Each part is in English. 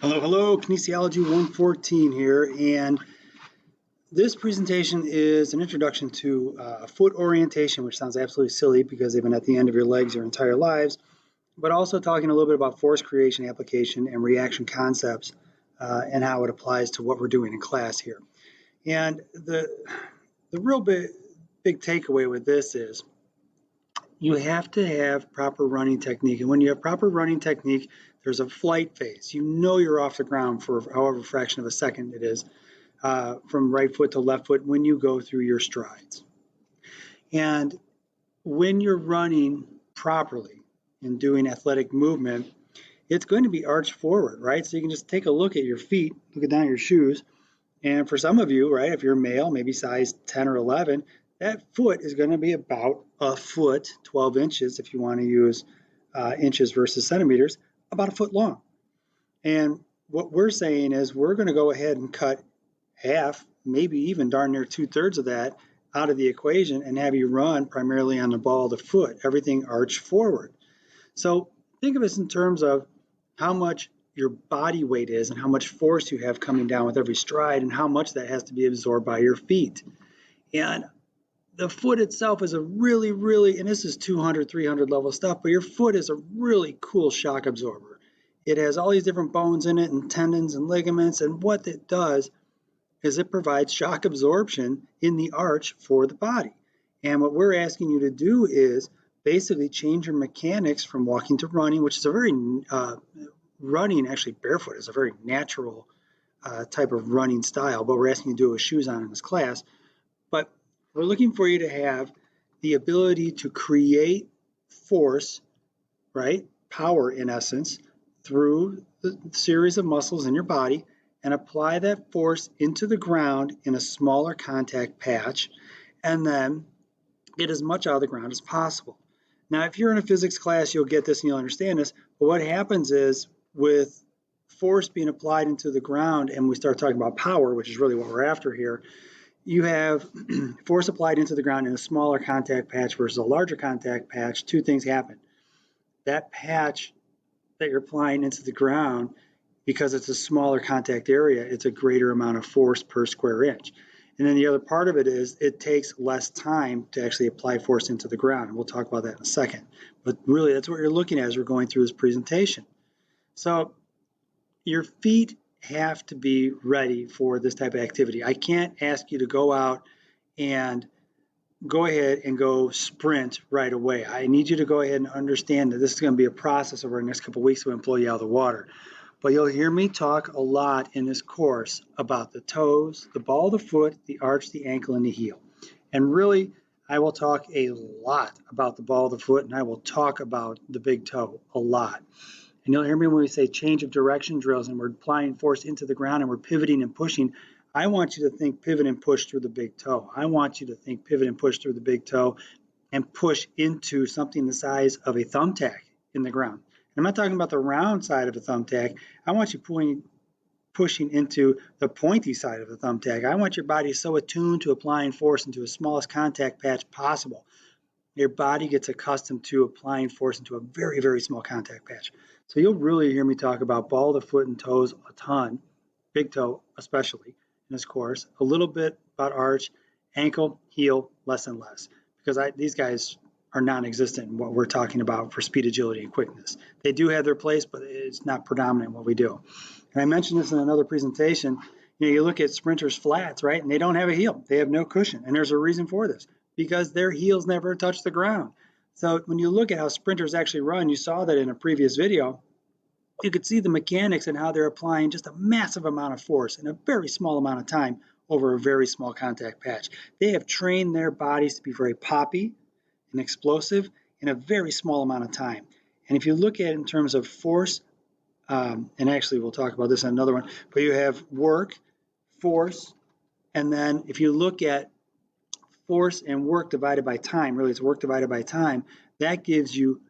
Hello, Kinesiology 114 here, and this presentation is an introduction to foot orientation, which sounds absolutely silly because they've been at the end of your legs your entire lives, but also talking a little bit about force creation, application, and reaction concepts, and how it applies to what we're doing in class here. And the real big takeaway with this is you have to have proper running technique. And when you have proper running technique, there's a flight phase. You know you're off the ground for however fraction of a second it is, from right foot to left foot when you go through your strides. And when you're running properly and doing athletic movement, it's going to be arched forward, right? So you can just take a look at your feet, look down at your shoes. And for some of you, right, if you're male, maybe size 10 or 11, that foot is going to be about a foot, 12 inches, if you want to use inches versus centimeters, about a foot long. And what we're saying is we're going to go ahead and cut half, maybe even darn near 2/3 of that out of the equation and have you run primarily on the ball of the foot, everything arched forward. So think of this in terms of how much your body weight is and how much force you have coming down with every stride and how much that has to be absorbed by your feet. And the foot itself is a really, and this is 200, 300 level stuff, but your foot is a really cool shock absorber. It has all these different bones in it and tendons and ligaments, and what it does is it provides shock absorption in the arch for the body. And what we're asking you to do is basically change your mechanics from walking to running, which is a very, running actually barefoot is a very natural type of running style, but we're asking you to do it with shoes on in this class. But we're looking for you to have the ability to create force, right? Power in essence, through the series of muscles in your body and apply that force into the ground in a smaller contact patch and then get as much out of the ground as possible. Now, if you're in a physics class, you'll get this and you'll understand this, but what happens is with force being applied into the ground and we start talking about power, which is really what we're after here, you have force applied into the ground in a smaller contact patch versus a larger contact patch. Two things happen. That patch that you're applying into the ground, because it's a smaller contact area, it's a greater amount of force per square inch. And then the other part of it is it takes less time to actually apply force into the ground. And we'll talk about that in a second. But really, that's what you're looking at as we're going through this presentation. So your feet have to be ready for this type of activity. I can't ask you to go out and go ahead and go sprint right away. I need you to go ahead and understand that this is going to be a process over the next couple of weeks to blow you out of the water. But you'll hear me talk a lot in this course about the toes, the ball of the foot, the arch, the ankle, and the heel. And really, I will talk a lot about the ball of the foot, and I will talk about the big toe a lot. And you'll hear me when we say change of direction drills and we're applying force into the ground and we're pivoting and pushing. I want you to think pivot and push through the big toe. I want you to think pivot and push through the big toe and push into something the size of a thumbtack in the ground. And I'm not talking about the round side of a thumbtack. I want you pushing into the pointy side of the thumbtack. I want your body so attuned to applying force into the smallest contact patch possible. Your body gets accustomed to applying force into a very, very small contact patch. So you'll really hear me talk about ball of the foot and toes a ton, big toe especially in this course, a little bit about arch, ankle, heel, less and less, because these guys are non-existent in what we're talking about for speed, agility, and quickness. They do have their place, but it's not predominant in what we do. And I mentioned this in another presentation. You look at sprinters' flats, right, and they don't have a heel. They have no cushion, and there's a reason for this, because their heels never touch the ground. So when you look at how sprinters actually run, you saw that in a previous video, you could see the mechanics and how they're applying just a massive amount of force in a very small amount of time over a very small contact patch. They have trained their bodies to be very poppy and explosive in a very small amount of time. And if you look at it in terms of force, and actually we'll talk about this on another one, but you have work, force, and then if you look at force and work divided by time, really it's work divided by time, that gives you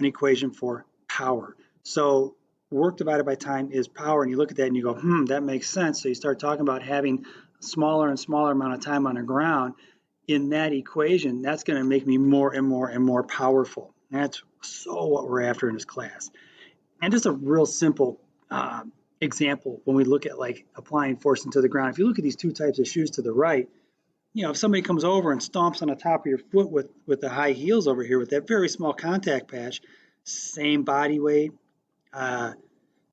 an equation for power. So work divided by time is power, and you look at that and you go, that makes sense. So you start talking about having a smaller and smaller amount of time on the ground. In that equation, that's going to make me more and more and more powerful. And that's so what we're after in this class. And just a real simple example, when we look at like applying force into the ground, if you look at these two types of shoes to the right, you know, if somebody comes over and stomps on the top of your foot with the high heels over here with that very small contact patch, same body weight,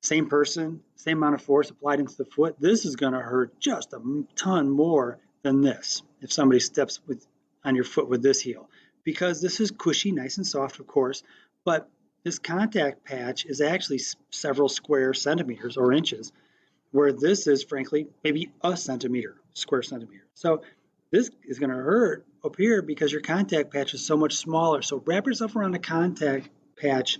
same person, same amount of force applied into the foot, this is going to hurt just a ton more than this if somebody steps on your foot with this heel, because this is cushy, nice and soft, of course, but this contact patch is actually several square centimeters or inches, where this is frankly maybe a centimeter, square centimeter. So this is going to hurt up here because your contact patch is so much smaller. So wrap yourself around the contact patch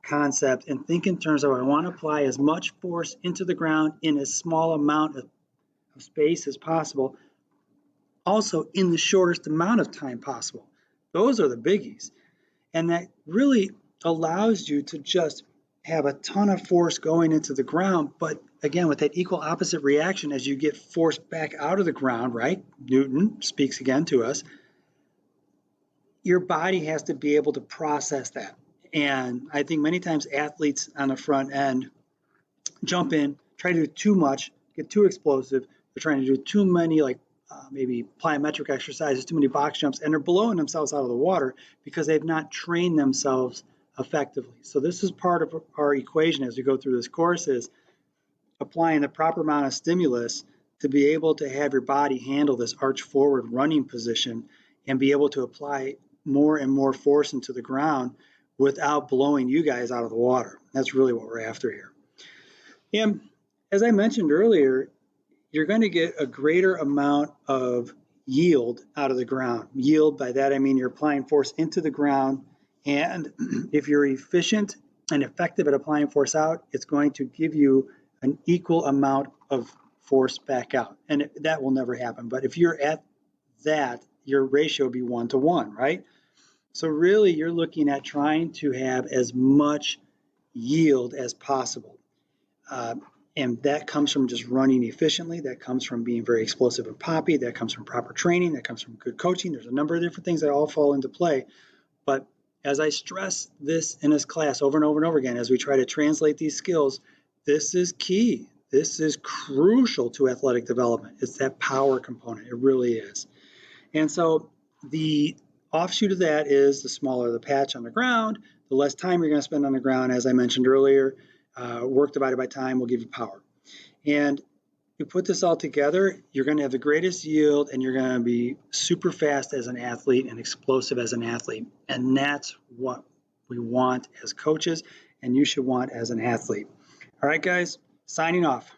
concept and think in terms of I want to apply as much force into the ground in as small amount of space as possible, also in the shortest amount of time possible. Those are the biggies. And that really allows you to just have a ton of force going into the ground, but again, with that equal opposite reaction as you get force back out of the ground, right? Newton speaks again to us. Your body has to be able to process that. And I think many times athletes on the front end jump in, try to do too much, get too explosive. They're trying to do too many maybe plyometric exercises, too many box jumps, and they're blowing themselves out of the water because they've not trained themselves effectively. So this is part of our equation as we go through this course, is applying the proper amount of stimulus to be able to have your body handle this arch forward running position and be able to apply more and more force into the ground without blowing you guys out of the water. That's really what we're after here. And as I mentioned earlier, you're going to get a greater amount of yield out of the ground. Yield, by that I mean you're applying force into the ground, and if you're efficient and effective at applying force out, it's going to give you an equal amount of force back out. And that will never happen. But if you're at that, your ratio will be 1 to 1, right? So really, you're looking at trying to have as much yield as possible. And that comes from just running efficiently. That comes from being very explosive and poppy. That comes from proper training. That comes from good coaching. There's a number of different things that all fall into play. But as I stress this in this class over and over and over again, as we try to translate these skills, this is key. This is crucial to athletic development. It's that power component. It really is. And so the offshoot of that is the smaller the patch on the ground, the less time you're going to spend on the ground. As I mentioned earlier, work divided by time will give you power. And you put this all together, you're going to have the greatest yield, and you're going to be super fast as an athlete and explosive as an athlete. And that's what we want as coaches, and you should want as an athlete. All right, guys, signing off.